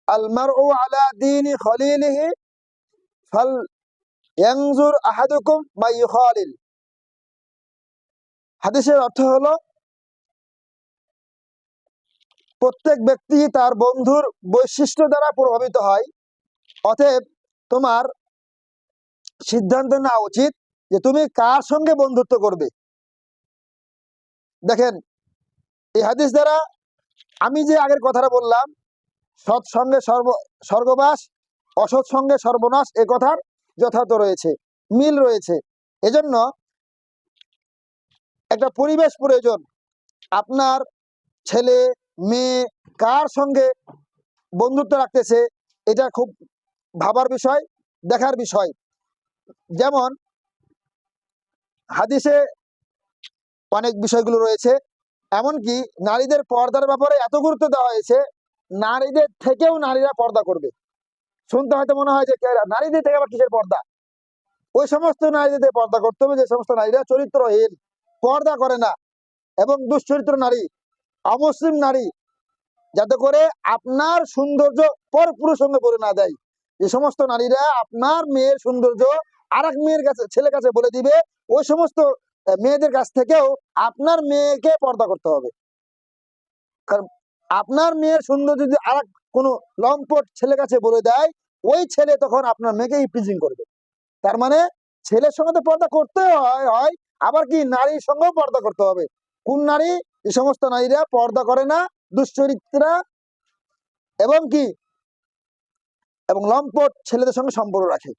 আল মারউ আলা দীনি খলিলিহি ফাল ইয়ানজুর আহাদুকুম মা ইউখালিল। হাদিসের অর্থ হলো প্রত্যেক ব্যক্তি তার বন্ধুর বৈশিষ্ট্য দ্বারা প্রভাবিত হয়, অতএব তোমার সিদ্ধান্ত নেওয়া উচিত যে তুমি কার সঙ্গে বন্ধুত্ব করবে। দেখেন, এই হাদিস দ্বারা আমি যে আগের কথাটা বললাম, সৎ সঙ্গে স্বর্গবাস, অসৎ সঙ্গে সর্বনাশ, এ কথার যথার্থ রয়েছে, মিল রয়েছে। এজন্য একটা পরিবেশ প্রয়োজন। আপনার ছেলে মেয়ে কার সঙ্গে বন্ধুত্ব রাখতেছে, এটা খুব ভাবার বিষয়, দেখার বিষয়। যেমন হাদিসে অনেক বিষয়গুলো রয়েছে, এমনকি নারীদের পর্দার ব্যাপারে এত গুরুত্ব দেওয়া হয়েছে, নারীদের থেকেও নারীরা পর্দা করবে। শুনতে হয়তো মনে হয় যে নারীদের থেকে আবার কিসের পর্দা? ওই সমস্ত নারীদের পর্দা করতে হবে যে সমস্ত নারীরা চরিত্রহীন, পর্দা করে না, এবং দুশ্চরিত্র নারী, অমুসলিম নারী, যাতে করে আপনার সৌন্দর্য পর পুরুষ সঙ্গে বলে না দেয়। যে সমস্ত নারীরা আপনার মেয়ের সৌন্দর্য আর এক মেয়ের কাছে, ছেলের কাছে বলে দিবে, ওই সমস্ত মেয়েদের কাছ থেকেও আপনার মেয়েকে পর্দা করতে হবে। কারণ আপনার মেয়ের সৌন্দর্য যদি আর এক কোনো লম্পট ছেলের কাছে বলে দেয়, ওই ছেলে তখন আপনার মেয়েকে ইপ্রিজিং করবে। তার মানে ছেলের সঙ্গে তো পর্দা করতে হয়, আবার কি নারীর সঙ্গেও পর্দা করতে হবে। কোন নারী? এই সমস্ত নারীরা পর্দা করে না, দুশ্চরিত্রা এবং কি এবং লম্পট ছেলেদের সঙ্গে সম্পর্ক রাখে।